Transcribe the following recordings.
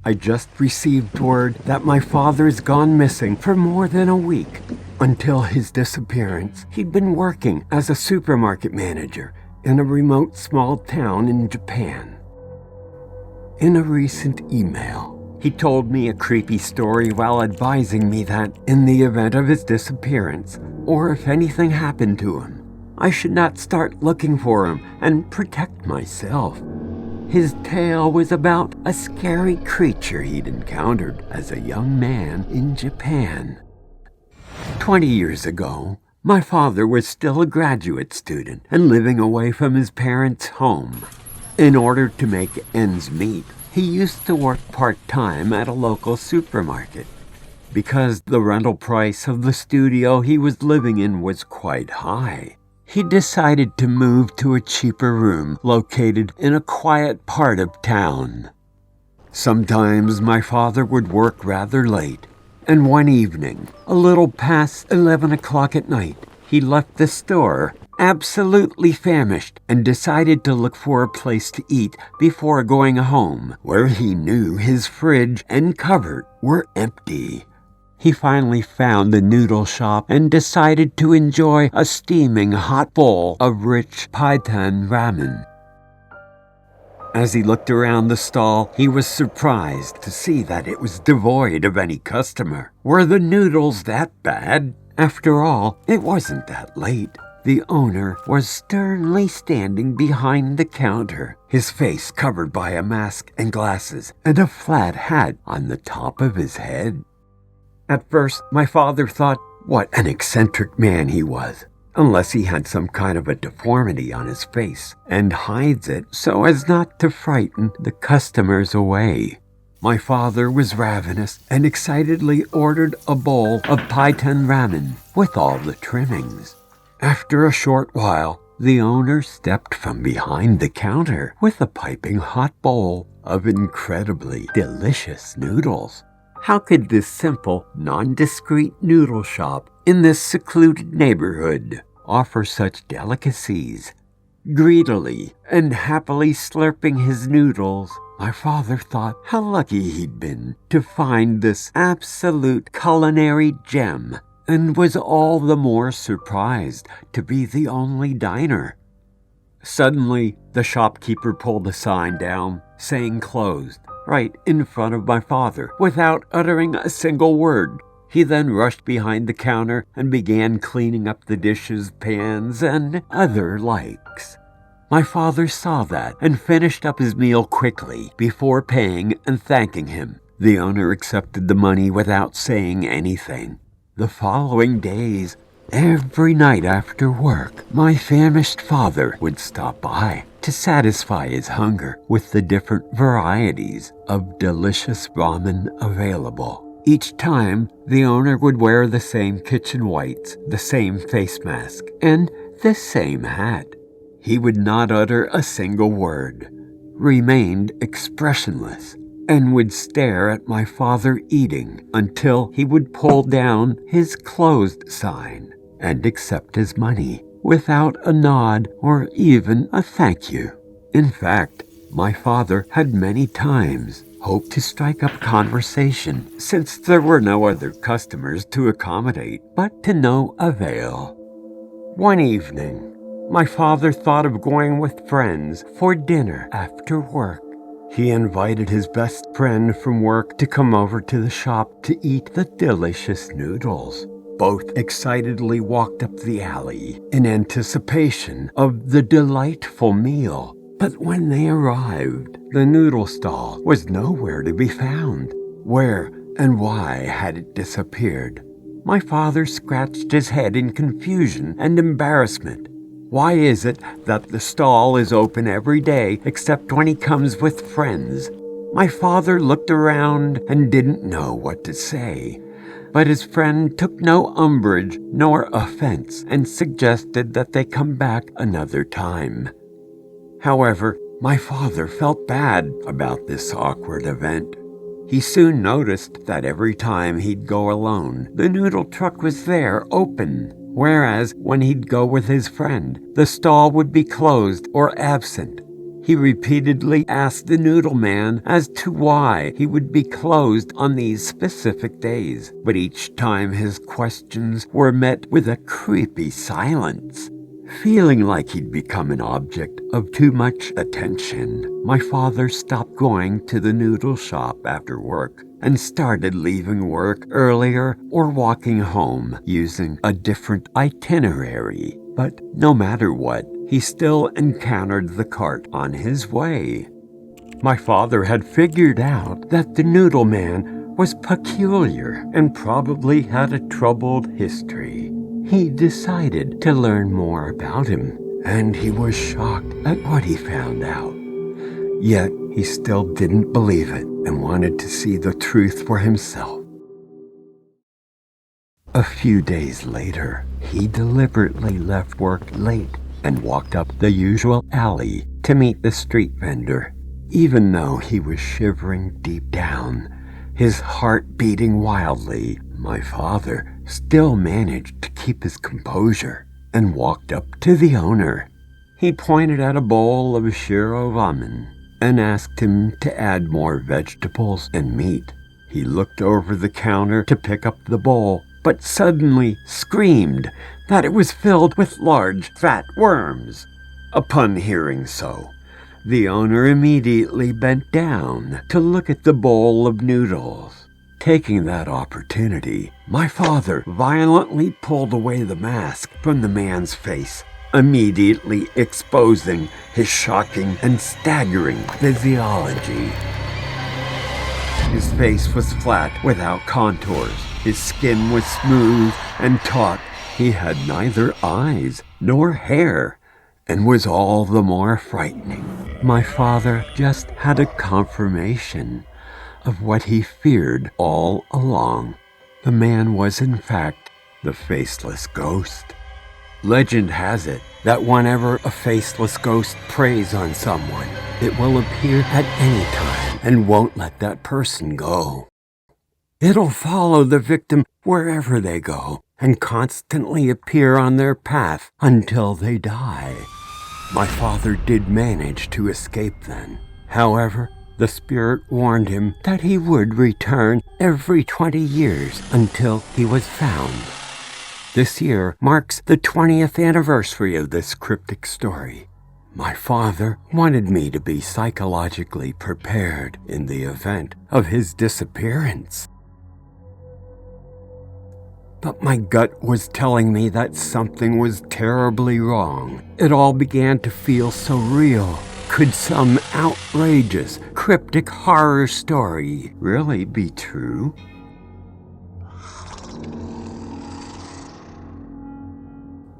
I just received word that my father's gone missing for more than a week. Until his disappearance, he'd been working as a supermarket manager in a remote small town in Japan. In a recent email, he told me a creepy story while advising me that in the event of his disappearance, or if anything happened to him, I should not start looking for him and protect myself. His tale was about a scary creature he'd encountered as a young man in Japan. 20 years ago, my father was still a graduate student and living away from his parents' home. In order to make ends meet, he used to work part-time at a local supermarket. Because the rental price of the studio he was living in was quite high, he decided to move to a cheaper room located in a quiet part of town. Sometimes my father would work rather late, and one evening, a little past 11 o'clock at night, he left the store, absolutely famished, and decided to look for a place to eat before going home, where he knew his fridge and cupboard were empty. He finally found the noodle shop and decided to enjoy a steaming hot bowl of rich paitan ramen. As he looked around the stall, he was surprised to see that it was devoid of any customer. Were the noodles that bad? After all, it wasn't that late. The owner was sternly standing behind the counter, his face covered by a mask and glasses, and a flat hat on the top of his head. At first, my father thought what an eccentric man he was, unless he had some kind of a deformity on his face and hides it so as not to frighten the customers away. My father was ravenous and excitedly ordered a bowl of paitan ramen with all the trimmings. After a short while, the owner stepped from behind the counter with a piping hot bowl of incredibly delicious noodles. How could this simple, nondescript noodle shop in this secluded neighborhood offer such delicacies? Greedily and happily slurping his noodles, my father thought how lucky he'd been to find this absolute culinary gem, and was all the more surprised to be the only diner. Suddenly, the shopkeeper pulled a sign down saying closed, right in front of my father, without uttering a single word. He then rushed behind the counter and began cleaning up the dishes, pans, and other likes. My father saw that and finished up his meal quickly before paying and thanking him. The owner accepted the money without saying anything. The following days, every night after work, my famished father would stop by to satisfy his hunger with the different varieties of delicious ramen available. Each time, the owner would wear the same kitchen whites, the same face mask, and the same hat. He would not utter a single word, remained expressionless, and would stare at my father eating until he would pull down his closed sign and accept his money without a nod or even a thank you. In fact, my father had many times hoped to strike up conversation since there were no other customers to accommodate, but to no avail. One evening, my father thought of going with friends for dinner after work. He invited his best friend from work to come over to the shop to eat the delicious noodles. Both excitedly walked up the alley in anticipation of the delightful meal. But when they arrived, the noodle stall was nowhere to be found. Where and why had it disappeared? My father scratched his head in confusion and embarrassment. Why is it that the stall is open every day except when he comes with friends? My father looked around and didn't know what to say. But his friend took no umbrage nor offense and suggested that they come back another time. However, my father felt bad about this awkward event. He soon noticed that every time he'd go alone, the noodle truck was there open, whereas when he'd go with his friend, the stall would be closed or absent. He repeatedly asked the noodle man as to why he would be closed on these specific days, but each time his questions were met with a creepy silence. Feeling like he'd become an object of too much attention, my father stopped going to the noodle shop after work and started leaving work earlier or walking home using a different itinerary. But no matter what, he still encountered the cart on his way. My father had figured out that the noodle man was peculiar and probably had a troubled history. He decided to learn more about him, and he was shocked at what he found out. Yet he still didn't believe it and wanted to see the truth for himself. A few days later, he deliberately left work late and walked up the usual alley to meet the street vendor. Even though he was shivering deep down, his heart beating wildly, my father still managed to keep his composure and walked up to the owner. He pointed at a bowl of shiro ramen and asked him to add more vegetables and meat. He looked over the counter to pick up the bowl, but suddenly screamed that it was filled with large, fat worms. Upon hearing so, the owner immediately bent down to look at the bowl of noodles. Taking that opportunity, my father violently pulled away the mask from the man's face, immediately exposing his shocking and staggering physiology. His face was flat without contours. His skin was smooth and taut. He had neither eyes nor hair and was all the more frightening. My father just had a confirmation of what he feared all along. The man was, in fact, the faceless ghost. Legend has it that whenever a faceless ghost preys on someone, it will appear at any time and won't let that person go. It'll follow the victim wherever they go and constantly appear on their path until they die. My father did manage to escape then. However, the spirit warned him that he would return every 20 years until he was found. This year marks the 20th anniversary of this cryptic story. My father wanted me to be psychologically prepared in the event of his disappearance. But my gut was telling me that something was terribly wrong. It all began to feel so real. Could some outrageous, cryptic horror story really be true?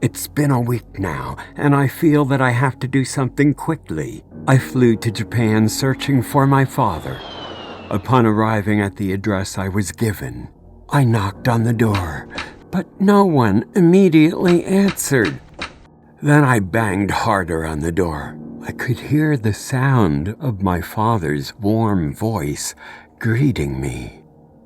It's been a week now, and I feel that I have to do something quickly. I flew to Japan searching for my father. Upon arriving at the address I was given, I knocked on the door, but no one immediately answered. Then I banged harder on the door. I could hear the sound of my father's warm voice greeting me.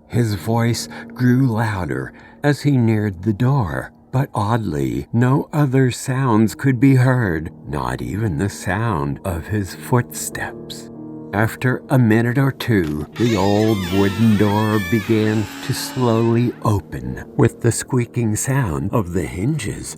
His voice grew louder as he neared the door, but oddly, no other sounds could be heard, not even the sound of his footsteps. After a minute or two, the old wooden door began to slowly open with the squeaking sound of the hinges.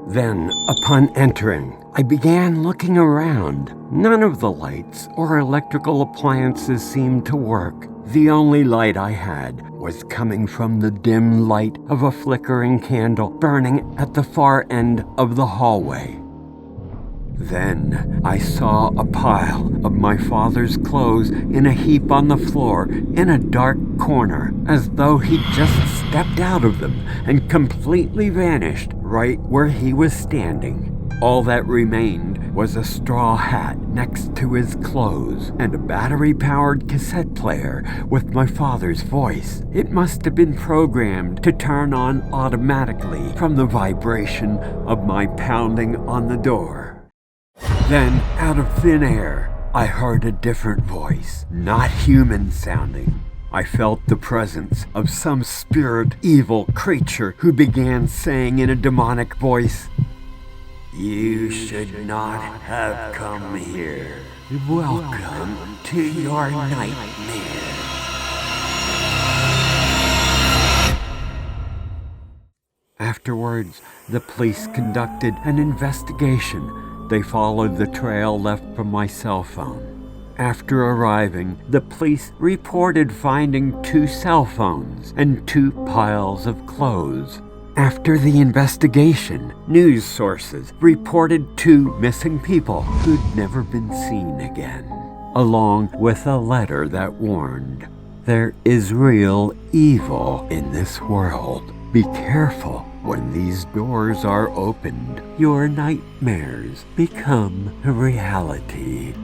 Then, upon entering, I began looking around. None of the lights or electrical appliances seemed to work. The only light I had was coming from the dim light of a flickering candle burning at the far end of the hallway. Then I saw a pile of my father's clothes in a heap on the floor in a dark corner, as though he'd just stepped out of them and completely vanished right where he was standing. All that remained was a straw hat next to his clothes and a battery-powered cassette player with my father's voice. It must have been programmed to turn on automatically from the vibration of my pounding on the door. Then, out of thin air, I heard a different voice, not human sounding. I felt the presence of some spirit, evil creature who began saying in a demonic voice, You should not have come here. Welcome to your nightmare. Afterwards, the police conducted an investigation. They followed the trail left from my cell phone. After arriving, the police reported finding 2 cell phones and 2 piles of clothes. After the investigation, news sources reported 2 missing people who'd never been seen again, along with a letter that warned, "There is real evil in this world. Be careful. When these doors are opened, your nightmares become a reality."